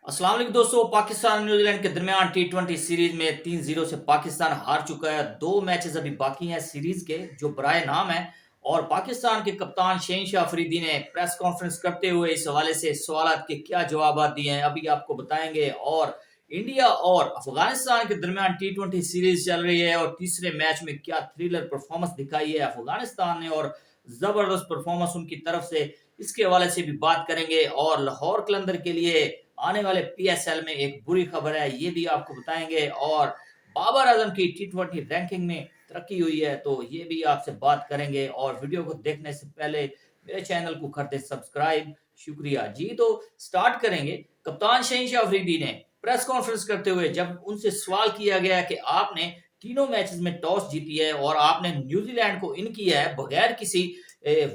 अस्सलाम वालेकुम दोस्तों। पाकिस्तान और न्यूजीलैंड के दरमियान टी20 सीरीज में 3-0 से पाकिस्तान हार चुका है। 2 मैचेस अभी बाकी हैं सीरीज के जो बराए नाम है। और पाकिस्तान के कप्तान शहनशाह अफरीदी ने प्रेस कॉन्फ्रेंस करते हुए इस हवाले से सवालात के क्या जवाब दिए हैं अभी आपको बताएंगे। और इंडिया और अफगानिस्तान के दरमियान टी20 सीरीज चल रही है और तीसरे मैच में क्या थ्रिलर परफॉर्मेंस दिखाई है अफगानिस्तान ने और जबरदस्त परफॉर्मेंस उनकी तरफ से, इसके हवाले से भी बात करेंगे। और लाहौर कलंदर के लिए आने वाले पीएसएल में एक बुरी खबर है, ये भी आपको बताएंगे। और बाबर आजम की टी20 रैंकिंग में तरक्की हुई है, तो ये भी आपसे बात करेंगे। और वीडियो को देखने से पहले मेरे चैनल को कर दे सब्सक्राइब, शुक्रिया जी। तो स्टार्ट करेंगे। कप्तान शहनशाह अफरीदी ने प्रेस कॉन्फ्रेंस करते हुए जब उनसे सवाल किया गया कि आपने तीनों मैचेस में टॉस जीती है और आपने न्यूजीलैंड को इन किया है बगैर किसी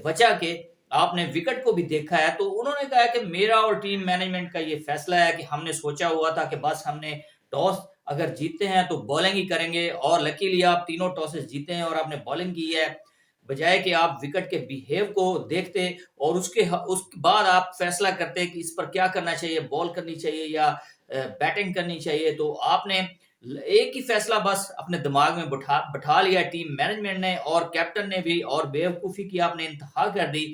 वजह के, आपने विकेट को भी देखा है, तो उन्होंने कहा कि मेरा और टीम मैनेजमेंट का ये फैसला है कि हमने सोचा हुआ था कि बस हमने टॉस अगर जीतते हैं तो बॉलिंग ही करेंगे और लकीली आप तीनों टॉसेस जीते हैं और आपने बॉलिंग की है, बजाय कि आप विकेट के बिहेव को देखते और उसके बाद आप फैसला करते कि इस पर क्या करना चाहिए, बॉल करनी चाहिए या बैटिंग करनी चाहिए। तो आपने एक ही फैसला बस अपने दिमाग में बैठा लिया टीम मैनेजमेंट ने और कैप्टन ने भी, और बेवकूफी की आपने इंतहा कर दी।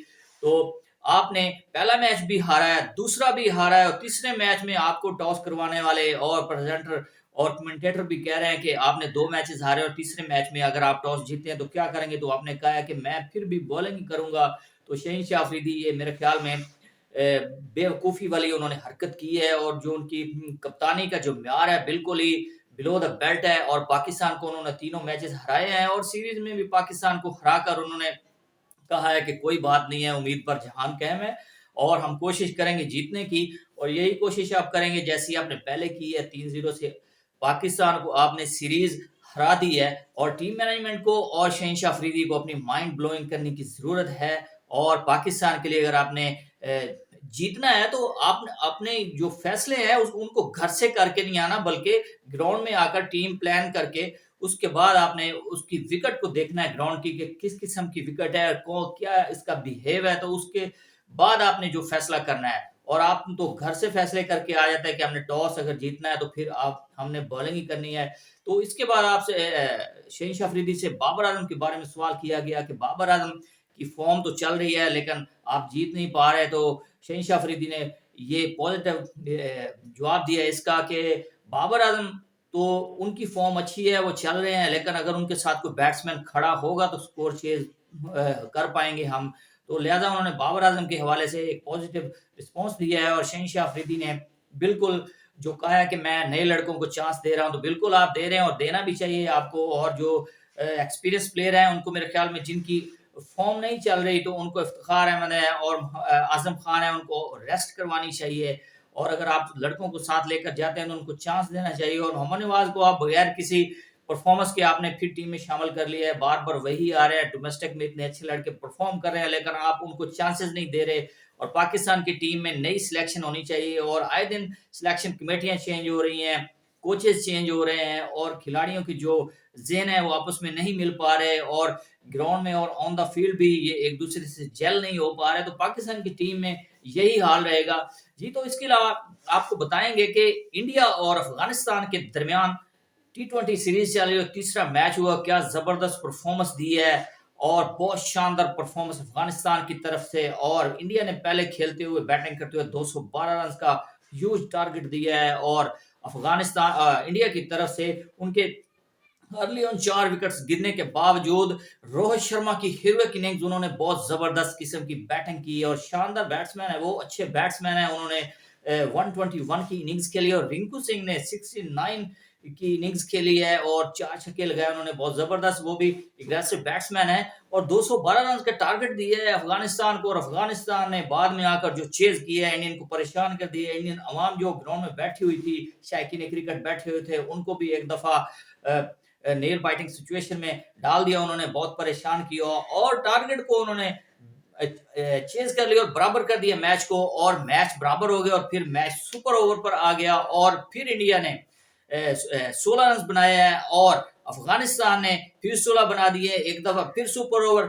तो आपने पहला मैच भी हारा है, दूसरा भी हारा है और तीसरे मैच में आपको टॉस करवाने वाले और प्रेजेंटर और कमेंटेटर भी कह रहे हैं कि आपने 2 मैचेस हारे और तीसरे मैच में अगर आप टॉस जीते हैं तो क्या करेंगे, तो आपने कहा है कि मैं फिर भी बॉलिंग ही करूंगा। तो शहनशाह अफरीदी ये मेरे ख्याल में बेवकूफी वाली उन्होंने हरकत की है और जो उनकी कप्तानी का जो म्यार है बिल्कुल ही बिलो द बेल्ट है। और पाकिस्तान को उन्होंने तीनों मैचेस हराए हैं और सीरीज में भी पाकिस्तान को हराकर उन्होंने कहा है कि कोई बात नहीं है, उम्मीद पर जहान कायम है और हम कोशिश करेंगे जीतने की। और यही कोशिश आप करेंगे जैसी आपने पहले की है। 3-0 से पाकिस्तान को आपने सीरीज हरा दी है और टीम मैनेजमेंट को और शहनशाह अफरीदी को अपनी माइंड ब्लोइंग करने की जरूरत है। और पाकिस्तान के लिए अगर आपने जीतना है तो आप अपने जो फैसले हैं उनको घर से करके नहीं आना, बल्कि ग्राउंड में आकर टीम प्लान करके उसके बाद आपने उसकी विकेट को देखना है ग्राउंड की कि किस किस्म की विकेट है, को क्या इसका बिहेव है, तो उसके बाद आपने जो फैसला करना है। और आप तो घर से फैसले करके आ जाता है कि हमने टॉस अगर जीतना है तो फिर आप हमने बॉलिंग ही करनी है। तो इसके बाद आपसे शहनशाह अफरीदी से बाबर आजम के बारे में सवाल किया गया कि बाबर आजम की फॉर्म तो चल रही है लेकिन आप जीत नहीं पा रहे। तो शहनशाह अफरीदी ने ये पॉजिटिव जवाब दिया इसका कि बाबर आजम तो उनकी फॉर्म अच्छी है, वो चल रहे हैं, लेकिन अगर उनके साथ कोई बैट्समैन खड़ा होगा तो स्कोर चेज कर पाएंगे हम। तो लिहाजा उन्होंने बाबर आजम के हवाले से एक पॉजिटिव रिस्पॉन्स दिया है। और शहनशाह अफरीदी ने बिल्कुल जो कहा है कि मैं नए लड़कों को चांस दे रहा हूं, तो बिल्कुल आप दे रहे हैं और देना भी चाहिए आपको। और जो एक्सपीरियंस प्लेयर हैं उनको मेरे ख्याल में जिनकी फॉर्म नहीं चल रही तो उनको इफ्तिखार अहमद है और आजम खान है, उनको रेस्ट करवानी चाहिए। और अगर आप लड़कों को साथ लेकर जाते हैं तो उनको चांस देना चाहिए। और मोहम्मद नवाज को आप बगैर किसी परफॉर्मेंस के आपने फिर टीम में शामिल कर लिया है, बार बार वही आ रहे हैं, डोमेस्टिक में इतने अच्छे लड़के परफॉर्म कर रहे हैं लेकिन आप उनको चांसेस नहीं दे रहे। और पाकिस्तान की टीम में नई सिलेक्शन होनी चाहिए और आए दिन सिलेक्शन कमेटियां चेंज हो रही हैं, कोचेस चेंज हो रहे हैं और खिलाड़ियों की जो जेन है वो आपस में नहीं मिल पा रहे और ग्राउंड में और ऑन द फील्ड भी ये एक दूसरे से जेल नहीं हो पा रहे। तो पाकिस्तान की टीम में यही हाल रहेगा जी। तो इसके अलावा आपको बताएंगे कि इंडिया और अफगानिस्तान के दरमियान टी20 सीरीज चल रही है, तीसरा मैच हुआ, क्या जबरदस्त परफॉर्मेंस दी है और बहुत शानदार परफॉर्मेंस अफगानिस्तान की तरफ से। और इंडिया ने पहले खेलते हुए बैटिंग करते हुए 212 रन का ह्यूज टारगेट दिया है और अफगानिस्तान इंडिया की तरफ से उनके अर्ली ऑन 4 विकेट्स गिरने के बावजूद रोहित शर्मा की हीरोइक इनिंग्स, उन्होंने बहुत जबरदस्त किस्म की बैटिंग की और शानदार बैट्समैन है वो, अच्छे बैट्समैन है, उन्होंने 121 की इनिंग्स खेली और रिंकू सिंह ने 69 की इनिंग्स खेली है और 4 छक्के लगाए उन्होंने, बहुत जबरदस्त, वो भी एग्रेसिव बैट्समैन है। और 212 रन का टारगेट दिया है अफगानिस्तान को और अफगानिस्तान ने बाद में आकर जो चेज किया है, इंडियन को परेशान कर दिया। इंडियन अवाम जो ग्राउंड में बैठी हुई थी, शायकीन क्रिकेट बैठे हुए थे, उनको भी एक दफा नेल बाइटिंग सिचुएशन में डाल दिया, उन्होंने बहुत परेशान किया और टारगेट को उन्होंने चेज कर लिया और बराबर कर दिया मैच को और मैच बराबर हो गया और फिर मैच सुपर ओवर पर आ गया और फिर इंडिया ने 16 रन बनाए हैं और अफगानिस्तान ने फिर 16 बना दिए, एक दफा फिर सुपर ओवर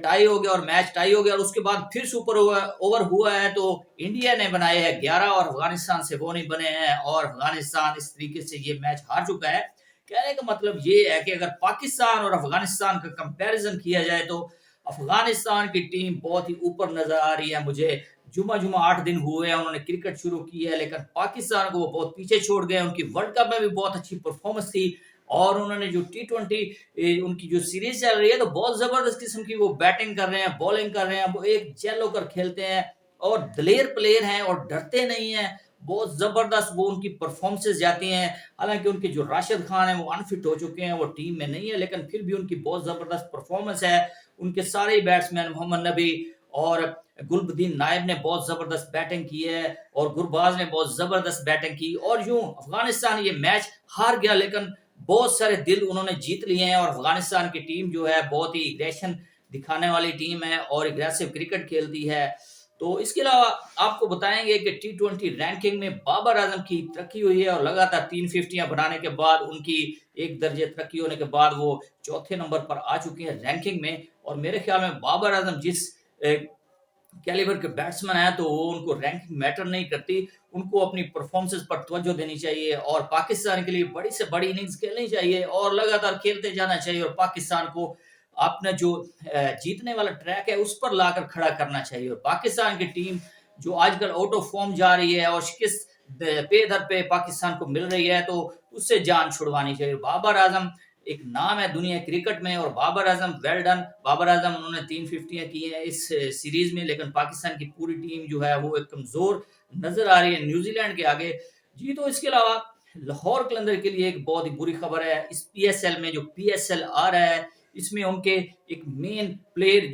टाई हो गया और मैच टाई हो गया, और उसके बाद फिर सुपर ओवर हुआ है तो इंडिया ने बनाए हैं 11 और अफगानिस्तान से वो नहीं बने हैं, और अफगानिस्तान इस तरीके से ये मैच हार चुका है। कहने का मतलब ये है कि अगर पाकिस्तान और अफगानिस्तान का कंपैरिजन किया जाए तो अफगानिस्तान की टीम बहुत ही ऊपर नजर आ रही है मुझे। जुमा जुमा 8 दिन हुए हैं उन्होंने क्रिकेट शुरू की है, लेकिन पाकिस्तान को वो बहुत पीछे छोड़ गए। उनकी वर्ल्ड कप में भी बहुत अच्छी परफॉर्मेंस थी, और उन्होंने जो T20 उनकी जो सीरीज चल रही है तो बहुत जबरदस्त किस्म की वो बैटिंग कर रहे हैं, बॉलिंग कर रहे हैं, वो एक जेल होकर खेलते हैं और दलेर प्लेयर हैं और डरते नहीं हैं। बहुत जबरदस्त वो उनकी परफॉर्मेंसेस जाती हैं। हालांकि उनके जो राशिद खान है वो अनफिट हो चुके हैं, वो टीम में नहीं है, लेकिन फिर भी उनकी बहुत जबरदस्त परफॉर्मेंस है। उनके सारे बैट्समैन मोहम्मद नबी और गुलबदीन नायब ने बहुत जबरदस्त बैटिंग की है, और गुरबाज ने बहुत जबरदस्त बैटिंग की, और यूं अफगानिस्तान ये मैच हार गया, लेकिन बहुत सारे दिल उन्होंने जीत लिए हैं। और अफगानिस्तान की टीम जो है बहुत ही एग्रेशन दिखाने वाली टीम है और एग्रेसिव क्रिकेट खेलती है। तो इसके अलावा आपको बताएंगे कि T20 रैंकिंग में बाबर आजम की तरक्की हुई है, और लगातार 350 बनाने के बाद उनकी एक दर्जे तरक्की होने के बाद वो चौथे नंबर पर आ चुके हैं रैंकिंग में। और मेरे ख्याल में बाबर आजम जिस कैलिबर के बैट्समैन है तो वो उनको रैंकिंग मैटर नहीं करती, उनको अपनी परफॉर्मेंस पर तवज्जो देनी चाहिए और पाकिस्तान के लिए बड़ी से बड़ी इनिंग्स खेलनी चाहिए और लगातार खेलते जाना चाहिए, और पाकिस्तान को अपना जो जीतने वाला ट्रैक है उस पर लाकर खड़ा करना चाहिए। और पाकिस्तान की टीम जो आजकल आउट ऑफ फॉर्म जा रही है और शिकस्त पे दर पे पाकिस्तान को मिल रही है, तो उससे जान छुड़वानी चाहिए। बाबर आजम एक नाम है दुनिया क्रिकेट में, और बाबर आजम वेल डन। बाबर आजम उन्होंने 350 की है इस सीरीज में, लेकिन पाकिस्तान की पूरी टीम जो है वो एक कमजोर नजर आ रही है न्यूजीलैंड के आगे। जी, तो इसके अलावा लाहौर कलंदर के लिए एक बहुत ही बुरी खबर है। इस PSL में जो PSL आ रहा है इसमें उनके एक मेन प्लेयर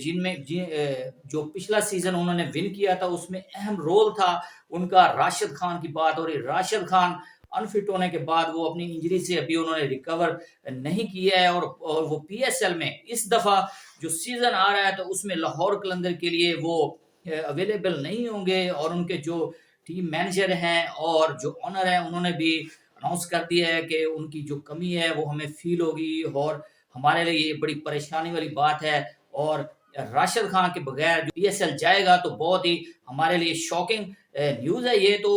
जो पिछला सीजन उन्होंने विन किया था उसमें अहम रोल था उनका, राशिद खान की बात हो रही। राशिद खान अनफिट होने के बाद वो अपनी इंजरी से अभी उन्होंने रिकवर नहीं किया है, और वो PSL में इस दफा जो सीजन आ रहा है तो उसमें लाहौर कलंदर के लिए वो अवेलेबल नहीं होंगे। और उनके जो टीम मैनेजर हैं और जो ऑनर है उन्होंने भी अनाउंस कर दिया है कि उनकी जो कमी है वो हमें फील होगी, और हमारे लिए ये बड़ी परेशानी वाली बात है। और राशिद खान के बगैर जो PSL जाएगा तो बहुत ही हमारे लिए शॉकिंग न्यूज है ये। तो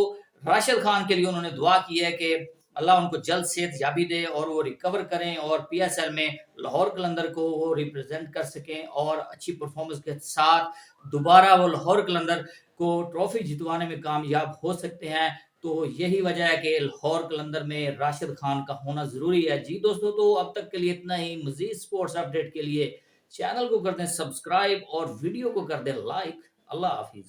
राशिद खान के लिए उन्होंने दुआ की है कि अल्लाह उनको जल्द सेहत याबी दे और वो रिकवर करें और PSL में लाहौर कलंदर को वो रिप्रेजेंट कर सकें, और अच्छी परफॉर्मेंस के साथ दोबारा वो लाहौर कलंदर को ट्रॉफी जितवाने में कामयाब हो सकते हैं। तो यही वजह है कि लाहौर कलंदर में राशिद खान का होना जरूरी है। जी दोस्तों, तो अब तक के लिए इतना ही। मजीद स्पोर्ट्स अपडेट के लिए चैनल को कर दें सब्सक्राइब और वीडियो को कर दें लाइक। अल्लाह हाफिज।